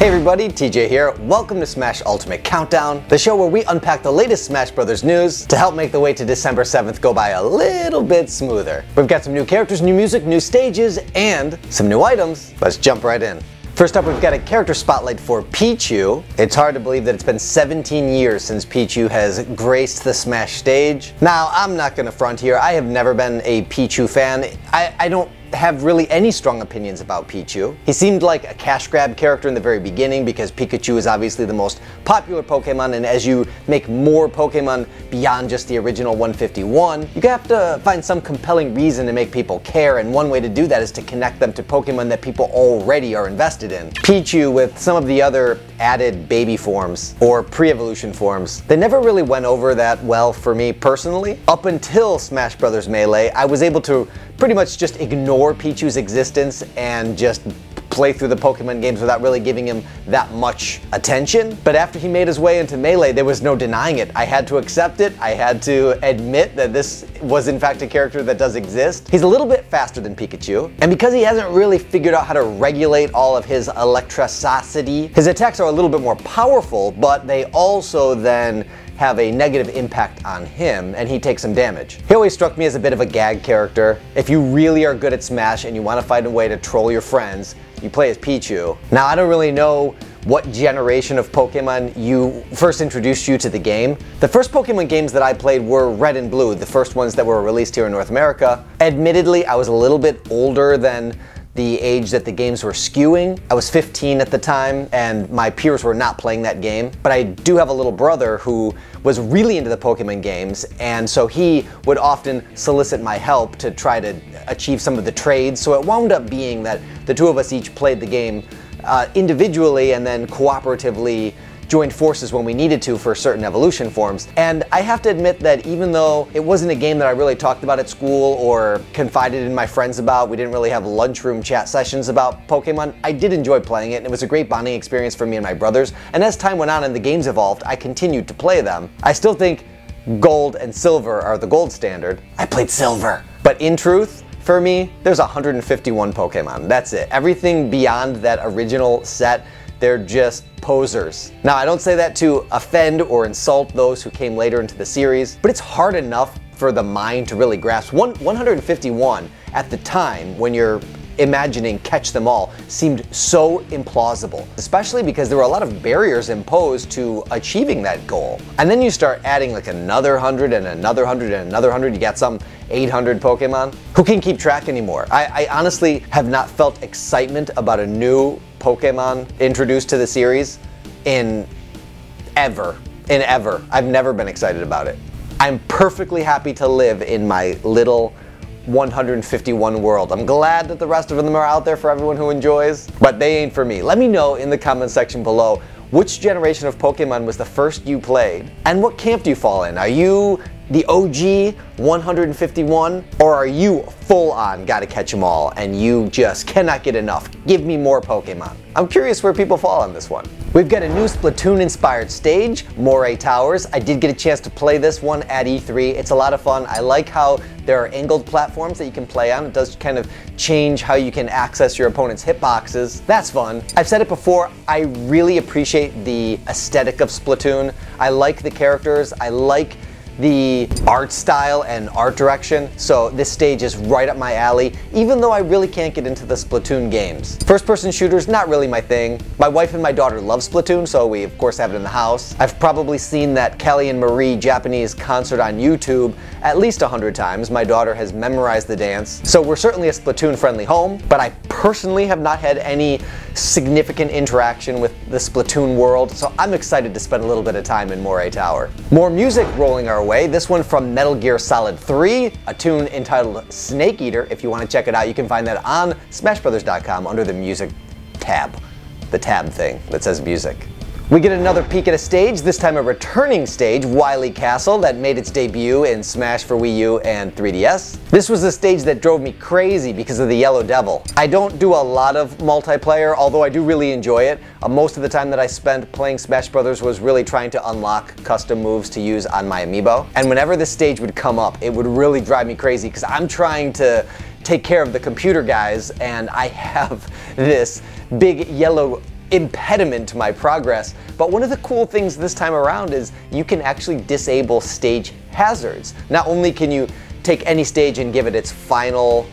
Hey everybody, TJ here. Welcome to Smash Ultimate Countdown, the show where we unpack the latest Smash Brothers news to help make the way to December 7th go by a little bit smoother. We've got some new characters, new music, new stages, and some new items. Let's jump right in. First up, we've got a character spotlight for Pichu. It's hard to believe that it's been 17 years since Pichu has graced the Smash stage. Now, I'm not gonna front here. I have never been a Pichu fan. I don't have really any strong opinions about Pichu. He seemed like a cash grab character in the very beginning because Pikachu is obviously the most popular Pokemon, and as you make more Pokemon beyond just the original 151, you have to find some compelling reason to make people care, and one way to do that is to connect them to Pokemon that people already are invested in. Pichu, with some of the other added baby forms or pre-evolution forms, they never really went over that well for me personally. Up until Smash Bros. Melee, I was able to pretty much just ignore Pichu's existence and just play through the Pokemon games without really giving him that much attention. But after he made his way into Melee, there was no denying it. I had to accept it. I had to admit that this was in fact a character that does exist. He's a little bit faster than Pikachu, and because he hasn't really figured out how to regulate all of his electricity, his attacks are a little bit more powerful, but they also then have a negative impact on him, and he takes some damage. He always struck me as a bit of a gag character. If you really are good at Smash and you want to find a way to troll your friends, you play as Pichu. Now, I don't really know what generation of Pokemon you first introduced you to the game. The first Pokemon games that I played were Red and Blue, the first ones that were released here in North America. Admittedly, I was a little bit older than the age that the games were skewing. I was 15 at the time, and my peers were not playing that game. But I do have a little brother who was really into the Pokemon games, and so he would often solicit my help to try to achieve some of the trades. So it wound up being that the two of us each played the game individually and then cooperatively joined forces when we needed to for certain evolution forms. And I have to admit that even though it wasn't a game that I really talked about at school or confided in my friends about, we didn't really have lunchroom chat sessions about Pokemon, I did enjoy playing it, and it was a great bonding experience for me and my brothers. And as time went on and the games evolved, I continued to play them. I still think Gold and Silver are the gold standard. I played Silver. But in truth, for me, there's 151 Pokemon. That's it. Everything beyond that original set, they're just posers. Now, I don't say that to offend or insult those who came later into the series, but it's hard enough for the mind to really grasp. 151 at the time, when you're imagining Catch Them All, seemed so implausible, especially because there were a lot of barriers imposed to achieving that goal. And then you start adding like another 100 and another 100 and another 100, you got some 800 Pokemon. Who can keep track anymore? I honestly have not felt excitement about a new Pokemon introduced to the series in ever. I've never been excited about it. I'm perfectly happy to live in my little 151 world. I'm glad that the rest of them are out there for everyone who enjoys, but they ain't for me. Let me know in the comment section below which generation of Pokemon was the first you played, and what camp do you fall in? Are you the OG 151, or are you full on gotta catch them all and you just cannot get enough? Give me more Pokemon. I'm curious where people fall on this one. We've got a new Splatoon inspired stage, Moray Towers. I did get a chance to play this one at E3. It's a lot of fun. I like how there are angled platforms that you can play on. It does kind of change how you can access your opponent's hitboxes. That's fun. I've said it before, I really appreciate the aesthetic of Splatoon. I like the characters. I like the art style and art direction, so this stage is right up my alley, even though I really can't get into the Splatoon games. First-person shooters, not really my thing. My wife and my daughter love Splatoon, so we of course have it in the house. I've probably seen that Kelly and Marie Japanese concert on YouTube at least 100 times. My daughter has memorized the dance, so we're certainly a Splatoon-friendly home, but I personally have not had any significant interaction with the Splatoon world, so I'm excited to spend a little bit of time in Moray Tower. More music rolling our way. This one from Metal Gear Solid 3, a tune entitled Snake Eater. If you want to check it out, you can find that on smashbrothers.com under the music tab, the tab thing that says music. We get another peek at a stage, this time a returning stage, Wily Castle, that made its debut in Smash for Wii U and 3DS. This was a stage that drove me crazy because of the Yellow Devil. I don't do a lot of multiplayer, although I do really enjoy it. Most of the time that I spent playing Smash Brothers was really trying to unlock custom moves to use on my amiibo. And whenever this stage would come up, it would really drive me crazy because I'm trying to take care of the computer guys, and I have this big yellow impediment to my progress. But one of the cool things this time around is you can actually disable stage hazards. Not only can you take any stage and give it its final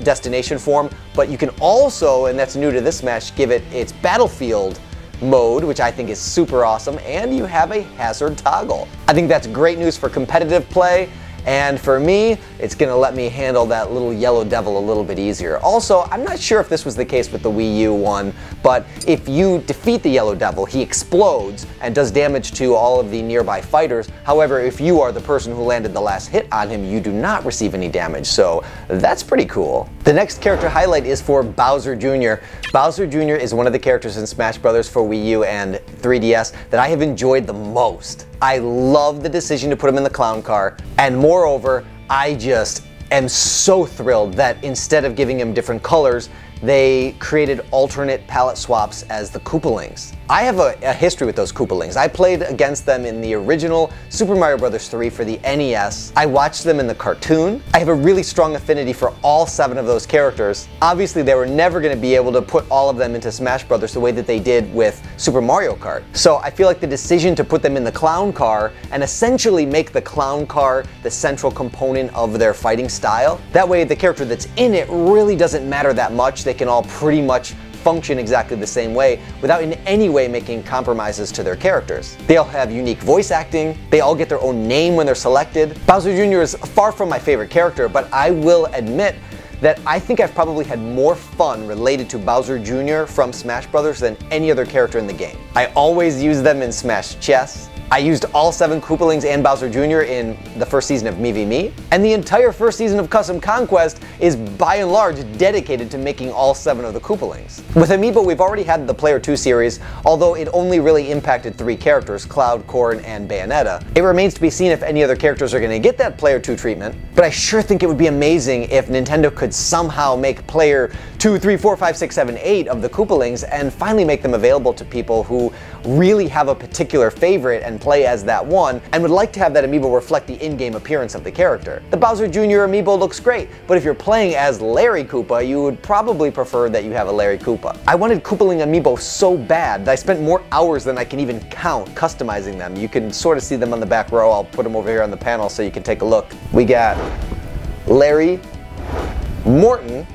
destination form, but you can also, and that's new to this Smash, give it its battlefield mode, which I think is super awesome, and you have a hazard toggle. I think that's great news for competitive play, and for me, it's gonna let me handle that little yellow devil a little bit easier. Also, I'm not sure if this was the case with the Wii U one, but if you defeat the yellow devil, he explodes and does damage to all of the nearby fighters. However, if you are the person who landed the last hit on him, you do not receive any damage, so that's pretty cool. The next character highlight is for Bowser Jr. Bowser Jr. is one of the characters in Smash Bros. For Wii U and 3DS that I have enjoyed the most. I love the decision to put him in the clown car, and moreover, I just am so thrilled that instead of giving him different colors, they created alternate palette swaps as the Koopalings. I have a history with those Koopalings. I played against them in the original Super Mario Bros. 3 for the NES. I watched them in the cartoon. I have a really strong affinity for all 7 of those characters. Obviously, they were never going to be able to put all of them into Smash Bros. The way that they did with Super Mario Kart. So I feel like the decision to put them in the clown car and essentially make the clown car the central component of their fighting style. That way, the character that's in it really doesn't matter that much. They can all pretty much function exactly the same way without in any way making compromises to their characters. They all have unique voice acting, they all get their own name when they're selected. Bowser Jr. is far from my favorite character, but I will admit that I think I've probably had more fun related to Bowser Jr. from Smash Bros. Than any other character in the game. I always use them in Smash Chess. I used all 7 Koopalings and Bowser Jr. in the first season of Me v Me, and the entire first season of Custom Conquest is by and large dedicated to making all 7 of the Koopalings. With Amiibo, we've already had the Player 2 series, although it only really impacted 3 characters, Cloud, Corrin, and Bayonetta. It remains to be seen if any other characters are going to get that Player 2 treatment, but I sure think it would be amazing if Nintendo could somehow make Player 2, 3, 4, 5, 6, 7, 8 of the Koopalings and finally make them available to people who really have a particular favorite and play as that one, and would like to have that amiibo reflect the in-game appearance of the character. The Bowser Jr. amiibo looks great, but if you're playing as Larry Koopa, you would probably prefer that you have a Larry Koopa. I wanted Koopaling amiibo so bad that I spent more hours than I can even count customizing them. You can sort of see them on the back row. I'll put them over here on the panel so you can take a look. We got Larry, Morton,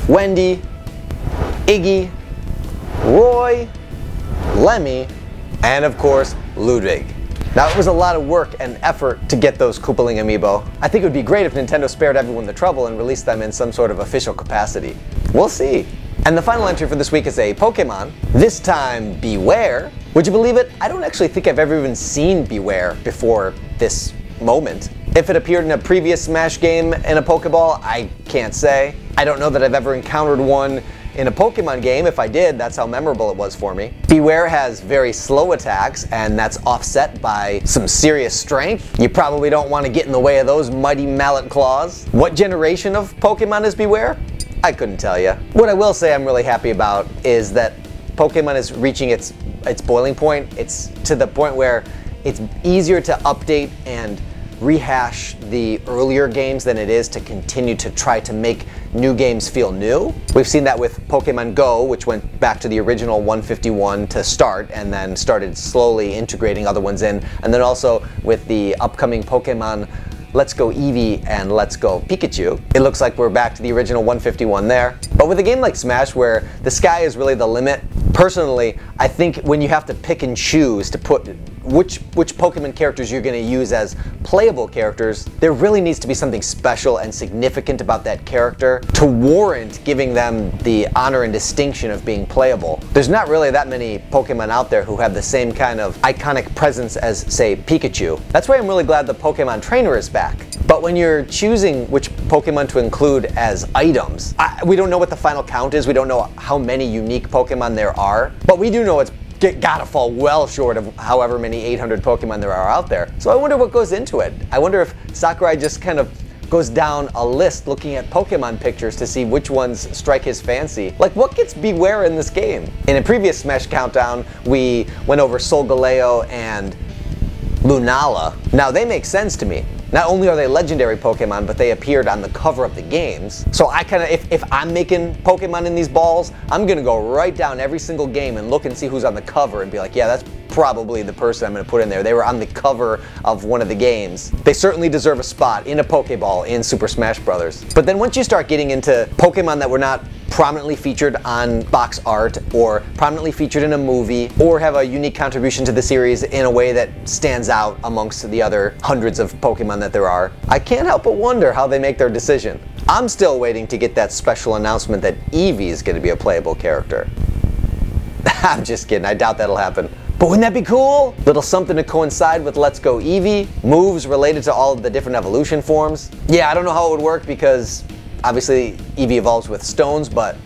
Wendy, Iggy, Roy, Lemmy, and of course, Ludwig. Now, it was a lot of work and effort to get those Koopaling amiibo. I think it would be great if Nintendo spared everyone the trouble and released them in some sort of official capacity. We'll see. And the final entry for this week is a Pokemon, this time Beware. Would you believe it? I don't actually think I've ever even seen Beware before this moment. If it appeared in a previous Smash game in a Pokeball, I can't say. I don't know that I've ever encountered one in a Pokemon game. If I did, that's how memorable it was for me. Beware has very slow attacks, and that's offset by some serious strength. You probably don't want to get in the way of those mighty mallet claws. What generation of Pokemon is Beware? I couldn't tell you. What I will say I'm really happy about is that Pokemon is reaching its boiling point. It's to the point where it's easier to update and rehash the earlier games than it is to continue to try to make new games feel new. We've seen that with Pokemon Go, which went back to the original 151 to start and then started slowly integrating other ones in. And then also with the upcoming Pokemon Let's Go Eevee and Let's Go Pikachu. It looks like we're back to the original 151 there. But with a game like Smash where the sky is really the limit, personally, I think when you have to pick and choose to put which Pokemon characters you're going to use as playable characters, there really needs to be something special and significant about that character to warrant giving them the honor and distinction of being playable. There's not really that many Pokemon out there who have the same kind of iconic presence as, say, Pikachu. That's why I'm really glad the Pokemon Trainer is back. But when you're choosing which Pokemon to include as items, we don't know what the final count is, we don't know how many unique Pokemon there are, but we do know it's gotta fall well short of however many 800 Pokemon there are out there. So I wonder what goes into it. I wonder if Sakurai just kind of goes down a list looking at Pokemon pictures to see which ones strike his fancy. Like, what gets Beware in this game? In a previous Smash Countdown, we went over Solgaleo and Lunala. Now, they make sense to me. Not only are they legendary Pokemon, but they appeared on the cover of the games. So I kind of, if I'm making Pokemon in these balls, I'm gonna go right down every single game and look and see who's on the cover and be like, yeah, that's probably the person I'm gonna put in there. They were on the cover of one of the games. They certainly deserve a spot in a Pokeball in Super Smash Bros. But then once you start getting into Pokemon that were not prominently featured on box art or prominently featured in a movie or have a unique contribution to the series in a way that stands out amongst the other hundreds of Pokemon that there are, I can't help but wonder how they make their decision. I'm still waiting to get that special announcement that Eevee is going to be a playable character. I'm just kidding, I doubt that'll happen. But wouldn't that be cool? Little something to coincide with Let's Go Eevee, moves related to all of the different evolution forms. Yeah, I don't know how it would work because obviously Eevee evolves with stones, but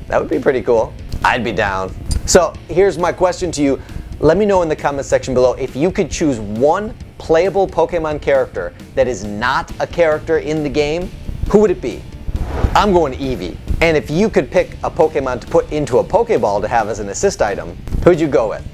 that would be pretty cool. I'd be down. So here's my question to you. Let me know in the comment section below if you could choose one playable Pokemon character that is not a character in the game, who would it be? I'm going Eevee. And if you could pick a Pokemon to put into a Pokeball to have as an assist item, who'd you go with?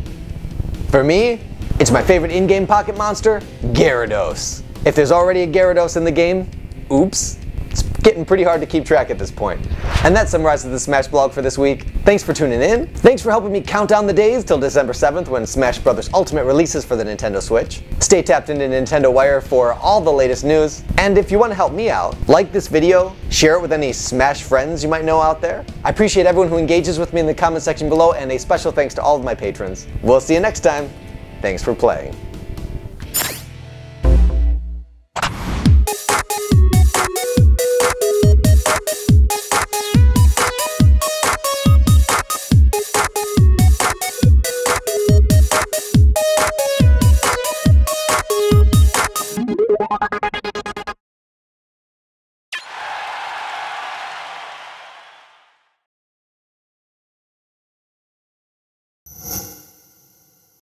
For me, it's my favorite in-game pocket monster, Gyarados. If there's already a Gyarados in the game, oops. It's getting pretty hard to keep track at this point. And that summarizes the Smash blog for this week. Thanks for tuning in. Thanks for helping me count down the days till December 7th when Smash Bros. Ultimate releases for the Nintendo Switch. Stay tapped into Nintendo Wire for all the latest news. And if you want to help me out, like this video, share it with any Smash friends you might know out there. I appreciate everyone who engages with me in the comment section below, and a special thanks to all of my patrons. We'll see you next time. Thanks for playing. What?